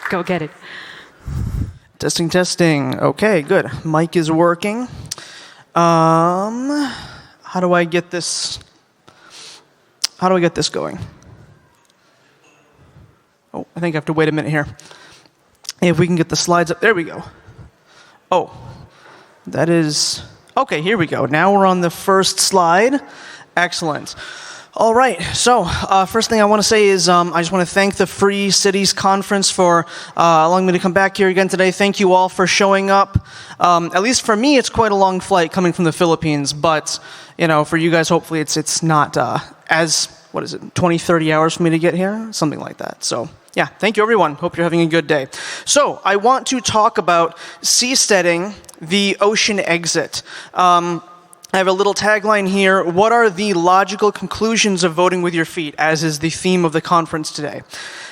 Go get it. Testing, testing. Okay, good. Mic is working. How do I get this? How do I get this going? Oh, I think I have to wait a minute here. If we can get the slides up. There we go. Oh, that is... Okay, here we go. Now we're on the first slide. Excellent. All right, so first thing I want to say is I just want to thank the Free Cities Conference for allowing me to come back here again today. Thank you all for showing up. At least for me, it's quite a long flight coming from the Philippines, but for you guys, hopefully it's not as, 20, 30 hours for me to get here? Something like that. So yeah, thank you everyone. Hope you're having a good day. So I want to talk about seasteading, the ocean exit. I have a little tagline here. What are the logical conclusions of voting with your feet, as is the theme of the conference today?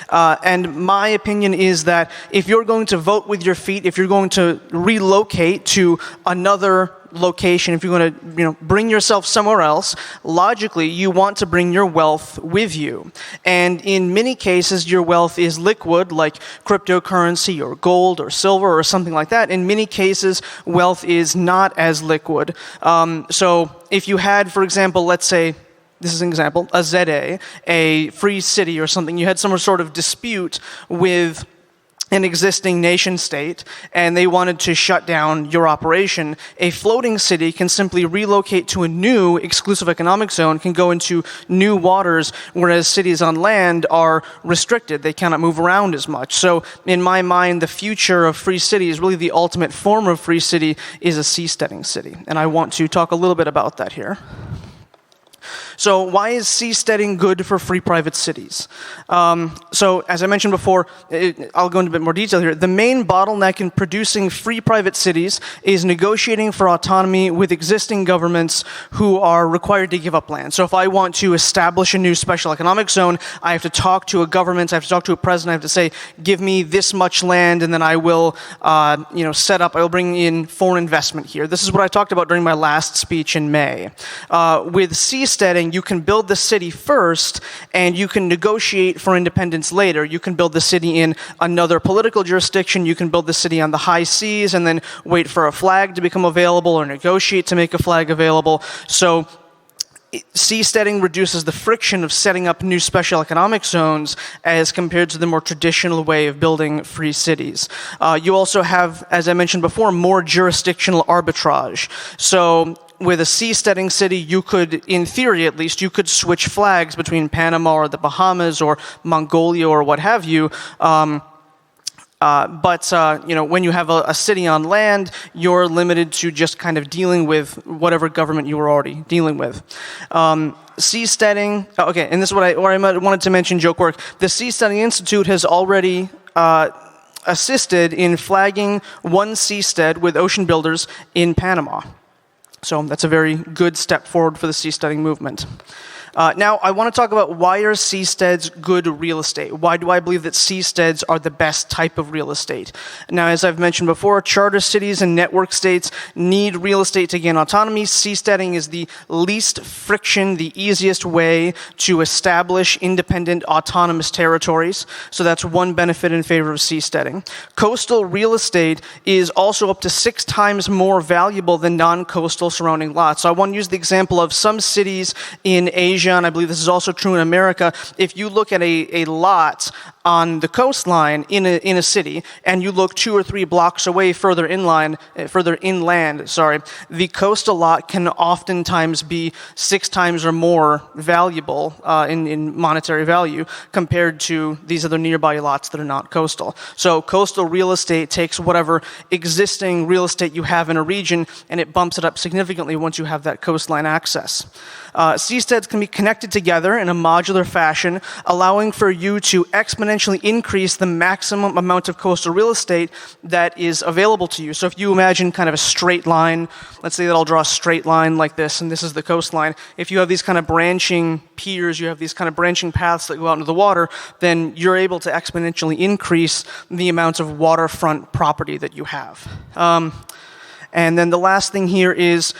And my opinion is that if you're going to vote with your feet, if you're going to relocate to another location, if you're going to bring yourself somewhere else, logically you want to bring your wealth with you. And in many cases your wealth is liquid, like cryptocurrency or gold or silver or something like that. In many cases wealth is not as liquid. So if you had, for example, let's say, this is an example, a ZA, a free city or something, you had some sort of dispute with an existing nation state, and they wanted to shut down your operation, a floating city can simply relocate to a new exclusive economic zone, can go into new waters, whereas cities on land are restricted. They cannot move around as much. So in my mind, the future of free cities, really the ultimate form of free city, is a seasteading city. And I want to talk a little bit about that here. So why is seasteading good for free private cities? So as I mentioned before, I'll go into a bit more detail here. The main bottleneck in producing free private cities is negotiating for autonomy with existing governments who are required to give up land. So if I want to establish a new special economic zone, I have to talk to a government, I have to talk to a president, I have to say, give me this much land, and then I will set up, I will bring in foreign investment here. This is what I talked about during my last speech in May. With seasteading, you can build the city first, and you can negotiate for independence later. You can build the city in another political jurisdiction, you can build the city on the high seas, and then wait for a flag to become available, or negotiate to make a flag available. So seasteading reduces the friction of setting up new special economic zones as compared to the more traditional way of building free cities. You also have, as I mentioned before, more jurisdictional arbitrage. So with a seasteading city, you could, in theory at least, you could switch flags between Panama or the Bahamas or Mongolia or what have you. But when you have a city on land, you're limited to just kind of dealing with whatever government you were already dealing with. Seasteading, okay, and this is what I wanted to mention, joke work. The Seasteading Institute has already assisted in flagging one seastead with ocean builders in Panama. So that's a very good step forward for the seasteading movement. Now, I want to talk about why are seasteads good real estate? Why do I believe that seasteads are the best type of real estate? Now, as I've mentioned before, charter cities and network states need real estate to gain autonomy. Seasteading is the least friction, the easiest way to establish independent, autonomous territories. So that's one benefit in favor of seasteading. Coastal real estate is also up to 6 times more valuable than non-coastal surrounding lots. So I want to use the example of some cities in Asia, and I believe this is also true in America. If you look at a lot on the coastline in a city, and you look 2 or 3 blocks away further inland, the coastal lot can oftentimes be 6 times or more valuable in monetary value compared to these other nearby lots that are not coastal. So coastal real estate takes whatever existing real estate you have in a region, and it bumps it up significantly once you have that coastline access. Seasteads can be connected together in a modular fashion, allowing for you to exponentially increase the maximum amount of coastal real estate that is available to you. So if you imagine kind of a straight line, let's say that I'll draw a straight line like this, and this is the coastline. If you have these kind of branching piers, you have these kind of branching paths that go out into the water, then you're able to exponentially increase the amount of waterfront property that you have. And then the last thing here is,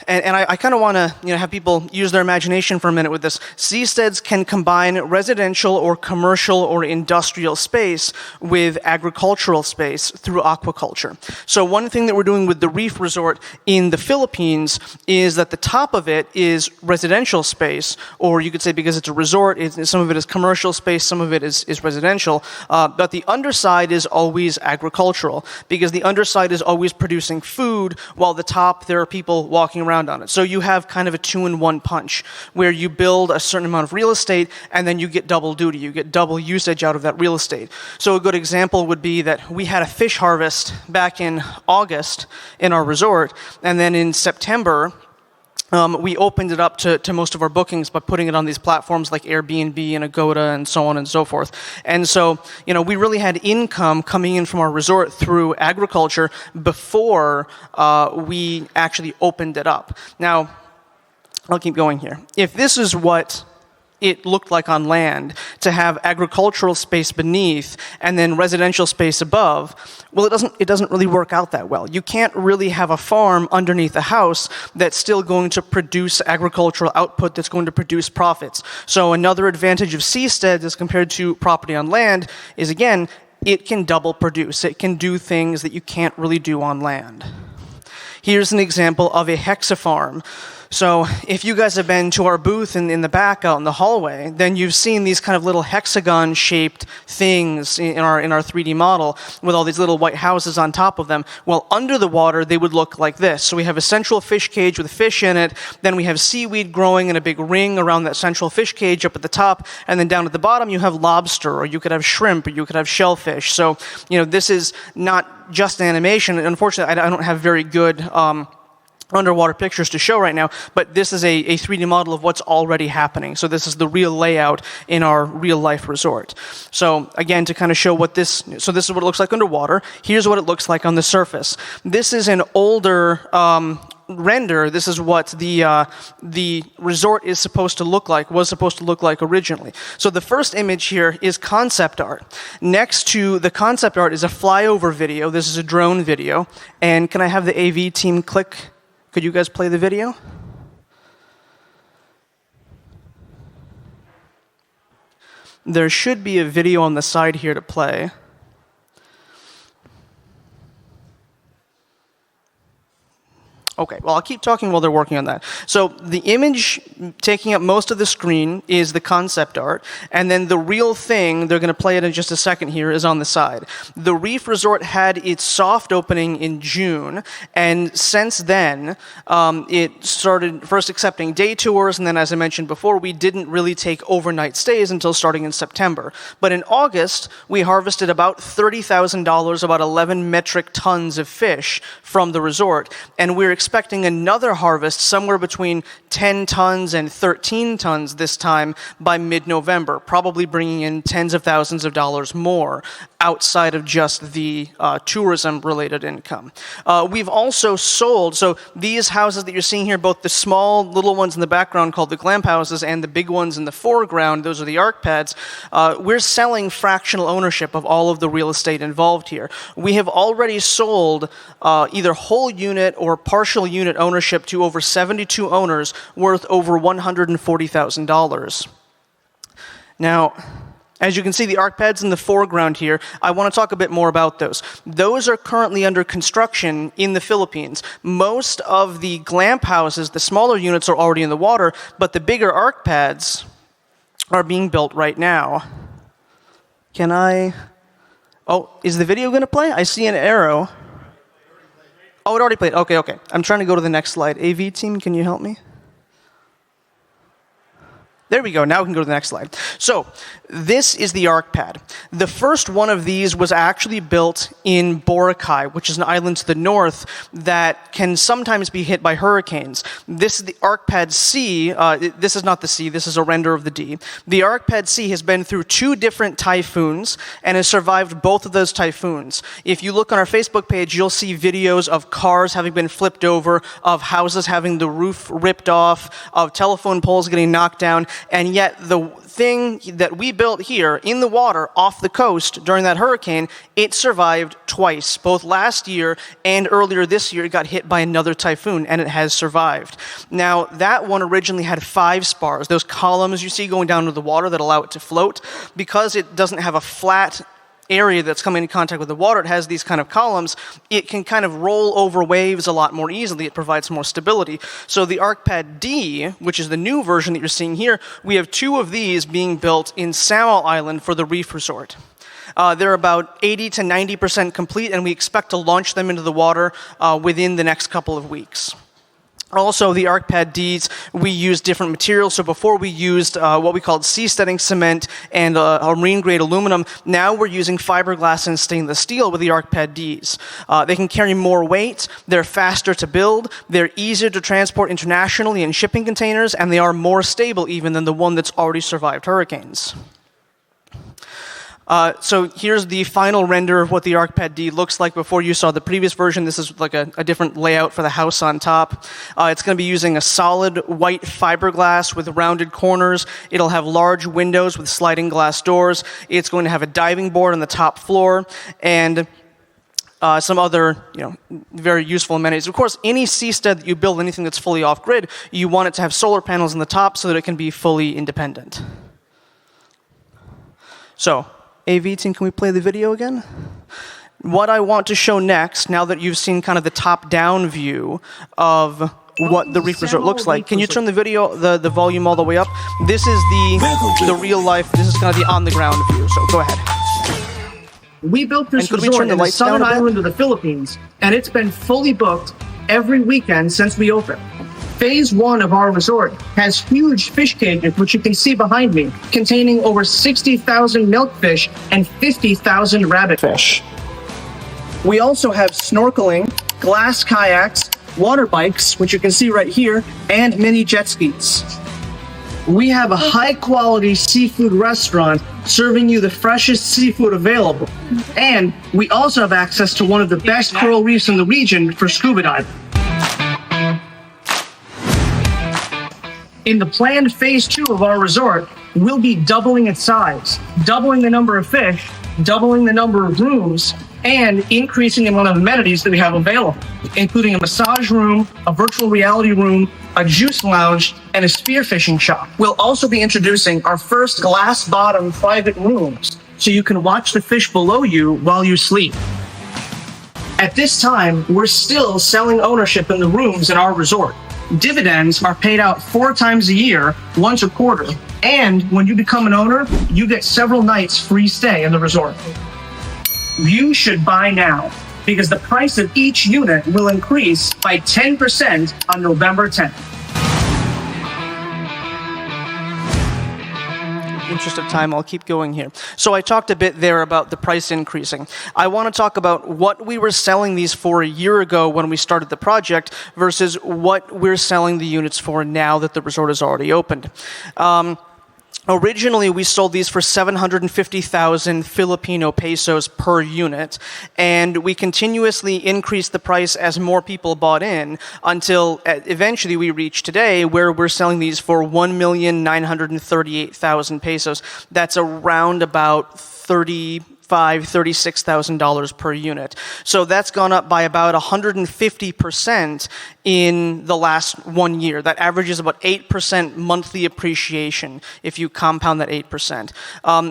and I kind of want to have people use their imagination for a minute with this. Seasteads can combine residential or commercial or industrial space with agricultural space through aquaculture. So one thing that we're doing with the Reef Resort in the Philippines is that the top of it is residential space, or you could say because it's a resort, some of it is commercial space, some of it is residential, but the underside is always agricultural, because the underside is always producing food, while the top, there are people walking around on it. So you have kind of a 2-in-1 punch, where you build a certain amount of real estate, and then you get double duty, you get double usage out of that real estate. So a good example would be that we had a fish harvest back in August in our resort, and then in September, we opened it up to most of our bookings by putting it on these platforms like Airbnb and Agoda and so on and so forth. And so, we really had income coming in from our resort through agriculture before we actually opened it up. Now, I'll keep going here. If this is what it looked like on land, to have agricultural space beneath and then residential space above, well, it doesn't really work out that well. You can't really have a farm underneath a house that's still going to produce agricultural output that's going to produce profits. So another advantage of seasteads as compared to property on land is, again, it can double produce. It can do things that you can't really do on land. Here's an example of a hexafarm. So if you guys have been to our booth in the back out in the hallway, then you've seen these kind of little hexagon-shaped things in our 3D model with all these little white houses on top of them. Well, under the water, they would look like this. So we have a central fish cage with a fish in it, then we have seaweed growing in a big ring around that central fish cage up at the top, and then down at the bottom you have lobster, or you could have shrimp, or you could have shellfish. So, this is not just an animation. Unfortunately, I don't have very good underwater pictures to show right now, but this is a 3D model of what's already happening. So this is the real layout in our real-life resort. So again, to kind of show so this is what it looks like underwater. Here's what it looks like on the surface. This is an older render. This is what the resort was supposed to look like originally. So the first image here is concept art. Next to the concept art is a flyover video. This is a drone video. And can I have the AV team click? Could you guys play the video? There should be a video on the side here to play. Okay, well, I'll keep talking while they're working on that. So the image taking up most of the screen is the concept art, and then the real thing, they're going to play it in just a second here, is on the side. The Reef Resort had its soft opening in June, and since then, it started first accepting day tours, and then, as I mentioned before, we didn't really take overnight stays until starting in September. But in August, we harvested about $30,000, about 11 metric tons of fish from the resort, and we're expecting another harvest somewhere between 10 tons and 13 tons this time by mid-November, probably bringing in tens of thousands of dollars more outside of just the tourism-related income. We've also sold, so these houses that you're seeing here, both the small little ones in the background called the glamp houses and the big ones in the foreground, those are the arc pads, we're selling fractional ownership of all of the real estate involved here. We have already sold either whole unit or partial unit ownership to over 72 owners worth over $140,000. Now, as you can see, the arc pads in the foreground here, I want to talk a bit more about those. Those are currently under construction in the Philippines. Most of the glamp houses, the smaller units, are already in the water, but the bigger arc pads are being built right now. Oh, is the video going to play? I see an arrow. Oh, it already played. Okay. I'm trying to go to the next slide. AV team, can you help me? There we go. Now we can go to the next slide. So this is the arc pad. The first one of these was actually built in Boracay, which is an island to the north that can sometimes be hit by hurricanes. This is the arc pad C. This is not the C. This is a render of the D. The arc pad C has been through 2 different typhoons and has survived both of those typhoons. If you look on our Facebook page, you'll see videos of cars having been flipped over, of houses having the roof ripped off, of telephone poles getting knocked down, and yet the thing that we built here in the water off the coast during that hurricane, it survived twice. Both last year and earlier this year, it got hit by another typhoon, and it has survived. Now, that one originally had 5 spars, those columns you see going down to the water that allow it to float. Because it doesn't have a flat area that's coming in contact with the water, it has these kind of columns, it can kind of roll over waves a lot more easily. It provides more stability. So the ArcPad D, which is the new version that you're seeing here, we have 2 of these being built in Sawal Island for the Reef Resort. They're about 80 to 90% complete, and we expect to launch them into the water within the next couple of weeks. Also, the ArcPad Ds, we use different materials. So before we used what we called Seasteading cement and marine-grade aluminum. Now we're using fiberglass and stainless steel with the ArcPad Ds. They can carry more weight, they're faster to build, they're easier to transport internationally in shipping containers, and they are more stable even than the one that's already survived hurricanes. So here's the final render of what the ArcPad D looks like before you saw the previous version. This is like a different layout for the house on top. It's going to be using a solid white fiberglass with rounded corners. It'll have large windows with sliding glass doors. It's going to have a diving board on the top floor and some other, very useful amenities. Of course, any seastead that you build, anything that's fully off-grid, you want it to have solar panels on the top so that it can be fully independent. So, AV team, can we play the video again? What I want to show next, now that you've seen kind of the top-down view of what the Reef Resort looks like, can you turn the video, the volume all the way up? This is the real life, this is kind of the on-the-ground view, so go ahead. We built this resort in the southern island of the Philippines, and it's been fully booked every weekend since we opened. Phase 1 of our resort has huge fish cages, which you can see behind me, containing over 60,000 milkfish and 50,000 rabbitfish. We also have snorkeling, glass kayaks, water bikes, which you can see right here, and mini jet skis. We have a high-quality seafood restaurant serving you the freshest seafood available. And we also have access to one of the best coral reefs in the region for scuba diving. In the planned phase 2 of our resort, we'll be doubling its size, doubling the number of fish, doubling the number of rooms, and increasing the amount of amenities that we have available, including a massage room, a virtual reality room, a juice lounge, and a spearfishing shop. We'll also be introducing our first glass-bottom private rooms, so you can watch the fish below you while you sleep. At this time, we're still selling ownership in the rooms in our resort. Dividends are paid out 4 times a year, once a quarter, and when you become an owner, you get several nights free stay in the resort. You should buy now, because the price of each unit will increase by 10% on November 10th. Interest of time, I'll keep going here. So I talked a bit there about the price increasing. I want to talk about what we were selling these for a year ago when we started the project versus what we're selling the units for now that the resort is already opened. Originally, we sold these for 750,000 Filipino pesos per unit, and we continuously increased the price as more people bought in until eventually we reached today where we're selling these for 1,938,000 pesos. That's around about $36,000 per unit. So that's gone up by about 150% in the last 1 year. That averages about 8% monthly appreciation if you compound that 8%.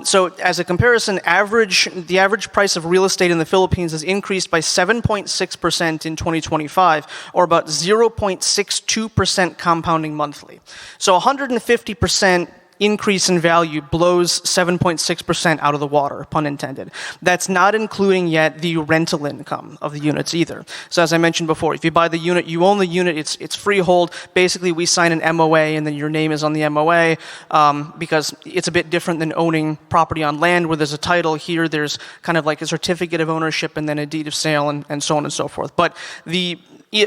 So as a comparison, the average price of real estate in the Philippines has increased by 7.6% in 2025, or about 0.62% compounding monthly. So 150% increase in value blows 7.6% out of the water, pun intended. That's not including yet the rental income of the units either. So as I mentioned before, if you buy the unit, you own the unit, it's freehold. Basically, we sign an MOA and then your name is on the MOA because it's a bit different than owning property on land where there's a title. Here, there's kind of like a certificate of ownership and then a deed of sale and so on and so forth. But the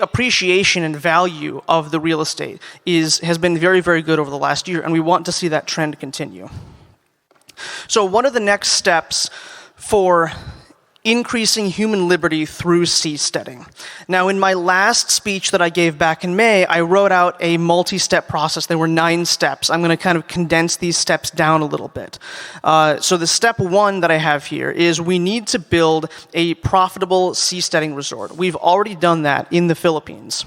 appreciation and value of the real estate has been very, very good over the last year, and we want to see that trend continue. So one of the next steps for increasing human liberty through seasteading. Now, in my last speech that I gave back in May, I wrote out a multi-step process. There were 9 steps. I'm going to kind of condense these steps down a little bit. So the step 1 that I have here is we need to build a profitable seasteading resort. We've already done that in the Philippines.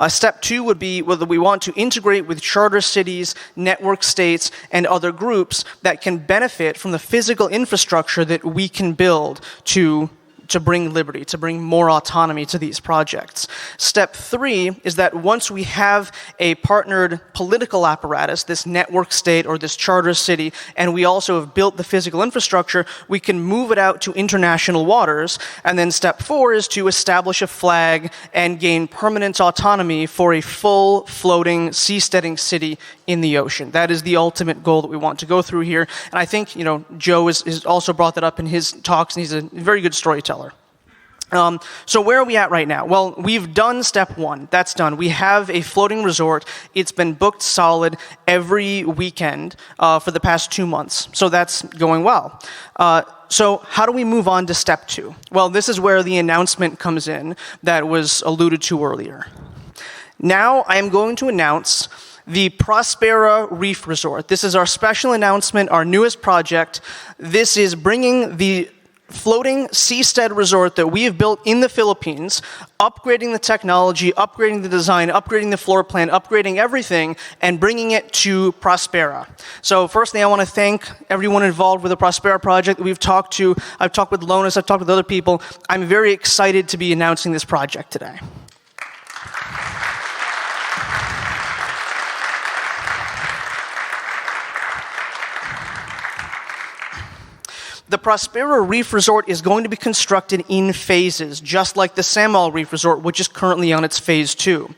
Step 2 would be whether we want to integrate with charter cities, network states, and other groups that can benefit from the physical infrastructure that we can build to bring liberty, to bring more autonomy to these projects. Step 3 is that once we have a partnered political apparatus, this network state or this charter city, and we also have built the physical infrastructure, we can move it out to international waters. And then step 4 is to establish a flag and gain permanent autonomy for a full floating seasteading city in the ocean. That is the ultimate goal that we want to go through here. And I think, Joe has also brought that up in his talks, and he's a very good storyteller. So where are we at right now? Well, we've done step 1. That's done. We have a floating resort. It's been booked solid every weekend for the past 2 months. So that's going well. So how do we move on to step 2? Well, this is where the announcement comes in that was alluded to earlier. Now I am going to announce the Prospera Reef Resort. This is our special announcement, our newest project. This is bringing the floating seastead resort that we have built in the Philippines, upgrading the technology, upgrading the design, upgrading the floor plan, upgrading everything, and bringing it to Prospera. So firstly, I want to thank everyone involved with the Prospera project that we've talked to. I've talked with Lonas, I've talked with other people. I'm very excited to be announcing this project today. The Prospera Reef Resort is going to be constructed in phases, just like the Samal Reef Resort, which is currently on its phase 2.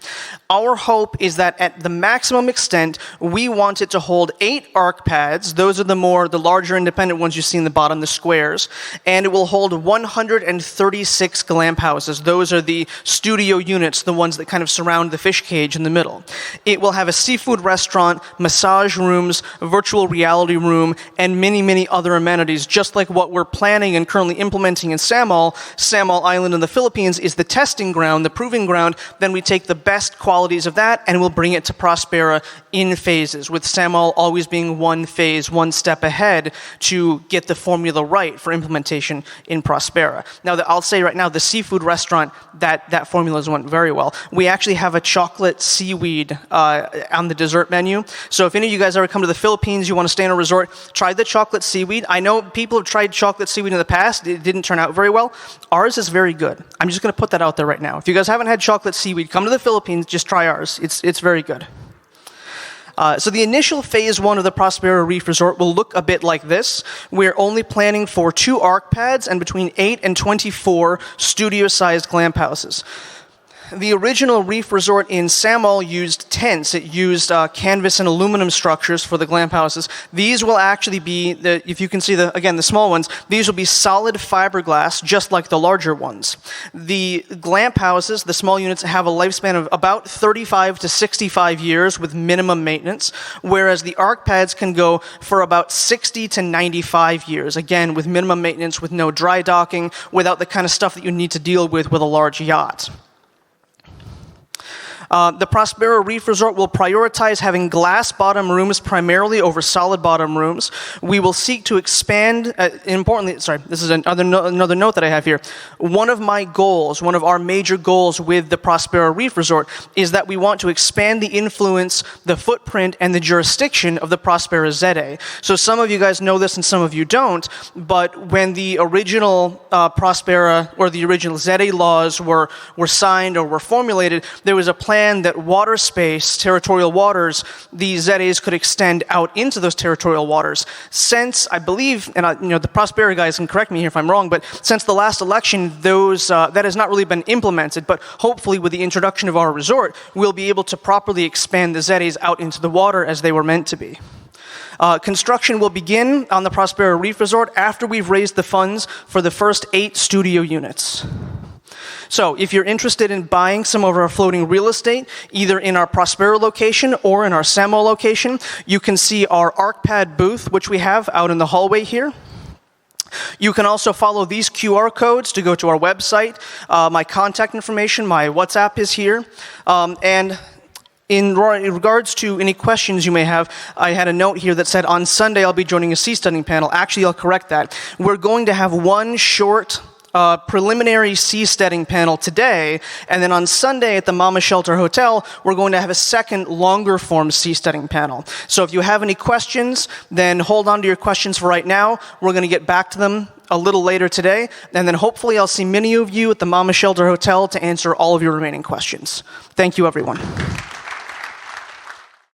Our hope is that at the maximum extent, we want it to hold 8 arc pads. Those are the larger independent ones you see in the bottom, the squares. And it will hold 136 glamp houses. Those are the studio units, the ones that kind of surround the fish cage in the middle. It will have a seafood restaurant, massage rooms, a virtual reality room, and many, many other amenities, just like what we're planning and currently implementing in Samal. Samal Island in the Philippines is the testing ground, the proving ground. Then we take the best qualities of that and we'll bring it to Prospera in phases, with Samal always being one phase, one step ahead to get the formula right for implementation in Prospera. Now, I'll say right now, the seafood restaurant, that formula has went very well. We actually have a chocolate seaweed on the dessert menu. So if any of you guys ever come to the Philippines, you want to stay in a resort, try the chocolate seaweed. I know people have tried chocolate seaweed in the past. It didn't turn out very well. Ours is very good. I'm just going to put that out there right now. If you guys haven't had chocolate seaweed, come to the Philippines, just try ours. It's very good. So the initial phase 1 of the Prospera Reef Resort will look a bit like this. We're only planning for 2 arc pads and between 8 and 24 studio-sized glamp houses. The original reef resort in Samal used tents. It used canvas and aluminum structures for the glamp houses. These will actually be, if you can see the small ones, these will be solid fiberglass, just like the larger ones. The glamp houses, the small units, have a lifespan of about 35 to 65 years with minimum maintenance, whereas the arc pads can go for about 60 to 95 years, again, with minimum maintenance, with no dry docking, without the kind of stuff that you need to deal with a large yacht. The Prospera Reef Resort will prioritize having glass bottom rooms primarily over solid bottom rooms. We will seek to expand, importantly, this is another note that I have here. One of our major goals with the Prospera Reef Resort is that we want to expand the influence, the footprint, and the jurisdiction of the Prospera ZA. So some of you guys know this and some of you don't, but when the original Prospera or the original ZA laws were signed or were formulated, there was a plan that water space, territorial waters, the ZAs could extend out into those territorial waters. Since, I believe, and the Prospera guys can correct me here if I'm wrong, but since the last election, that has not really been implemented, but hopefully with the introduction of our resort, we'll be able to properly expand the ZAs out into the water as they were meant to be. Construction will begin on the Prospera Reef Resort after we've raised the funds for the first 8 studio units. So if you're interested in buying some of our floating real estate, either in our Prospera location or in our Samal location, you can see our ArcPad booth, which we have out in the hallway here. You can also follow these QR codes to go to our website. My contact information, my WhatsApp is here. And in regards to any questions you may have, I had a note here that said on Sunday I'll be joining a seasteading panel. Actually, I'll correct that. We're going to have one short preliminary seasteading panel today, and then on Sunday at the Mama Shelter Hotel, we're going to have a second longer form seasteading panel. So if you have any questions, then hold on to your questions for right now. We're going to get back to them a little later today, and then hopefully I'll see many of you at the Mama Shelter Hotel to answer all of your remaining questions. Thank you, everyone.